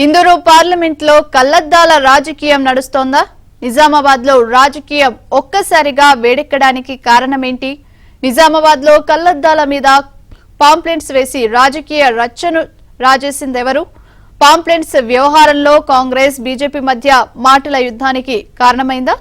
Indur parliament లో కళ్లద్దాల రాజకీయం నడుస్తోందా? నిజామాబాద్ లో రాజకీయం ఒక్కసారిగా వేడెక్కడానికి కారణమేంటి? నిజామాబాద్ లో కళ్లద్దాల మీద పాంప్లెట్స్ వేసి రాజకీయ రచ్చను రాజేసిందెవరు? పాంప్లెట్స్ వ్యవహారంలో కాంగ్రెస్ బీజేపీ మధ్య మాటల యుద్ధానికి కారణమైందా?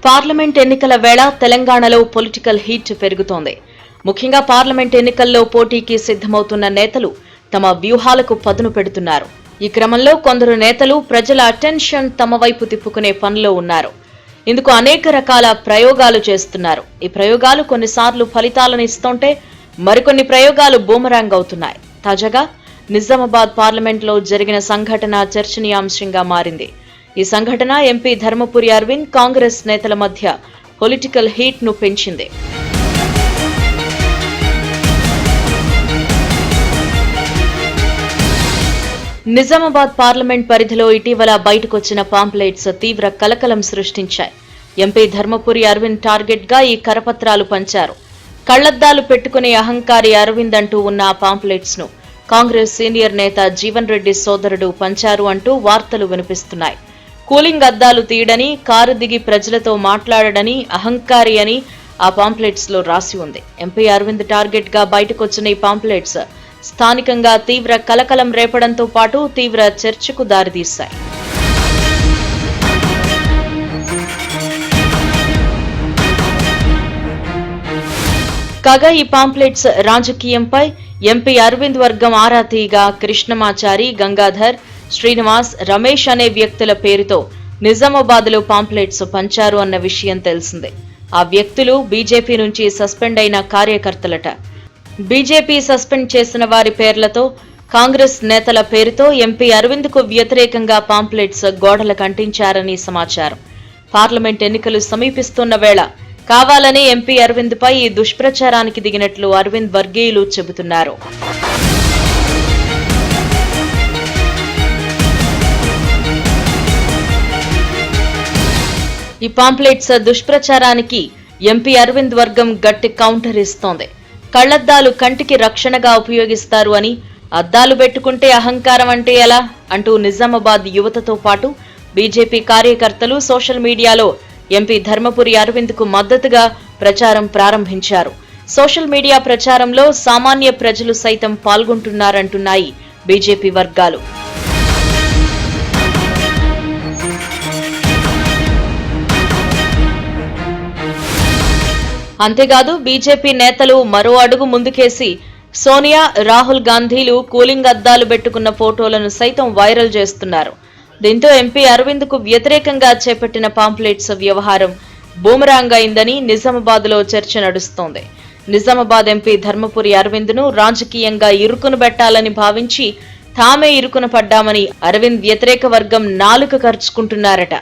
పార్లమెంట్ ఎన్నికల వేళ తెలంగాణలో పొలిటికల్ హీట్ పెరుగుతోంది. ముఖ్యంగా పార్లమెంట్ ఎన్నికల్లో పోటీకి సిద్ధమవుతున్న నేతలు తమ వ్యూహాలకు పదును పెడుతున్నారు. ఈ క్రమంలో కొందరు నేతలు ప్రజల అటెన్షన్ తమ వైపు తిప్పుకునే పనిలో ఉన్నారు. ఇందుకు అనేక రకాల ప్రయోగాలు చేస్తున్నారు. ఈ ప్రయోగాలు కొన్నిసార్లు ఫలితాలను ఇస్తుంటే మరికొన్ని ప్రయోగాలు బూమరాంగ్ అవుతున్నాయి. తాజాగా నిజామాబాద్ పార్లమెంట్లో జరిగిన సంఘటన చర్చనీయాంశంగా మారింది. ఈ సంఘటన ఎంపీ ధర్మపురి అరవింద్ కాంగ్రెస్ నేతల మధ్య పొలిటికల్ హీట్ ను పెంచింది. నిజామాబాద్ పార్లమెంట్ పరిధిలో ఇటీవల బయటకొచ్చిన పాంప్లెట్స్ తీవ్ర కలకలం సృష్టించాయి. ఎంపీ ధర్మపురి అరవింద్ టార్గెట్ గా ఈ కరపత్రాలు పంచారు. కళ్లద్దాలు పెట్టుకునే అహంకారి అరవింద్ అంటూ ఉన్న ఆ పాంప్లెట్స్ ను కాంగ్రెస్ సీనియర్ నేత జీవన్ రెడ్డి సోదరుడు పంచారు అంటూ వార్తలు వినిపిస్తున్నాయి. కూలింగ్ అద్దాలు తీయడని, కారు దిగి ప్రజలతో మాట్లాడడని, అహంకారి అని ఆ పాంప్లెట్స్ లో రాసి ఉంది. ఎంపీ అరవింద్ టార్గెట్ గా బయటకొచ్చిన ఈ పాంప్లెట్స్ స్థానికంగా తీవ్ర కలకలం రేపడంతో పాటు తీవ్ర చర్చకు దారితీశాయి. కాగా ఈ పాంప్లెట్స్ రాజకీయంపై ఎంపీ అరవింద్ వర్గం ఆరా తీయగా కృష్ణమాచారి, గంగాధర్, శ్రీనివాస్, రమేష్ అనే వ్యక్తుల పేరుతో నిజామాబాద్ లో పాంప్లెట్స్ పంచారు అన్న విషయం తెలిసిందే. ఆ వ్యక్తులు బీజేపీ నుంచి సస్పెండ్ అయిన కార్యకర్తలట. బీజేపీ సస్పెండ్ చేసిన వారి పేర్లతో కాంగ్రెస్ నేతల పేరుతో ఎంపీ అరవింద్ కు వ్యతిరేకంగా పాంప్లెట్స్ గోడలకు అంటించారని సమాచారం. పార్లమెంట్ ఎన్నికలు సమీపిస్తున్న వేళ కావాలని ఎంపీ అరవింద్ పై ఈ దుష్ప్రచారానికి దిగినట్లు అరవింద్ వర్గీయులు చెబుతున్నారు. ఈ పాంప్లెట్స్ దుష్ప్రచారానికి ఎంపీ అరవింద్ వర్గం గట్టి కౌంటర్ ఇస్తోంది. కళ్లద్దాలు కంటికి రక్షణగా ఉపయోగిస్తారు అని, అద్దాలు పెట్టుకుంటే అహంకారం అంటే ఎలా అంటూ నిజామాబాద్ యువతతో పాటు బీజేపీ కార్యకర్తలు సోషల్ మీడియాలో ఎంపీ ధర్మపురి అరవింద్ కు మద్దతుగా ప్రచారం ప్రారంభించారు. సోషల్ మీడియా ప్రచారంలో సామాన్య ప్రజలు సైతం పాల్గొంటున్నారంటున్నాయి బీజేపీ వర్గాలు. అంతేకాదు బీజేపీ నేతలు మరో అడుగు ముందుకేసి సోనియా, రాహుల్ గాంధీలు కూలింగ్ అద్దాలు పెట్టుకున్న ఫోటోలను సైతం వైరల్ చేస్తున్నారు. దీంతో ఎంపీ అరవింద్ కు వ్యతిరేకంగా చేపట్టిన పాంప్లెట్స్ వ్యవహారం బూమరాంగ్ అయిందని నిజామాబాద్ లో చర్చ నడుస్తోంది. నిజామాబాద్ ఎంపీ ధర్మపురి అరవింద్ ను రాజకీయంగా ఇరుకును పెట్టాలని భావించి తామే ఇరుకున పడ్డామని అరవింద్ వ్యతిరేక వర్గం నాలుక ఖర్చుకుంటున్నారట.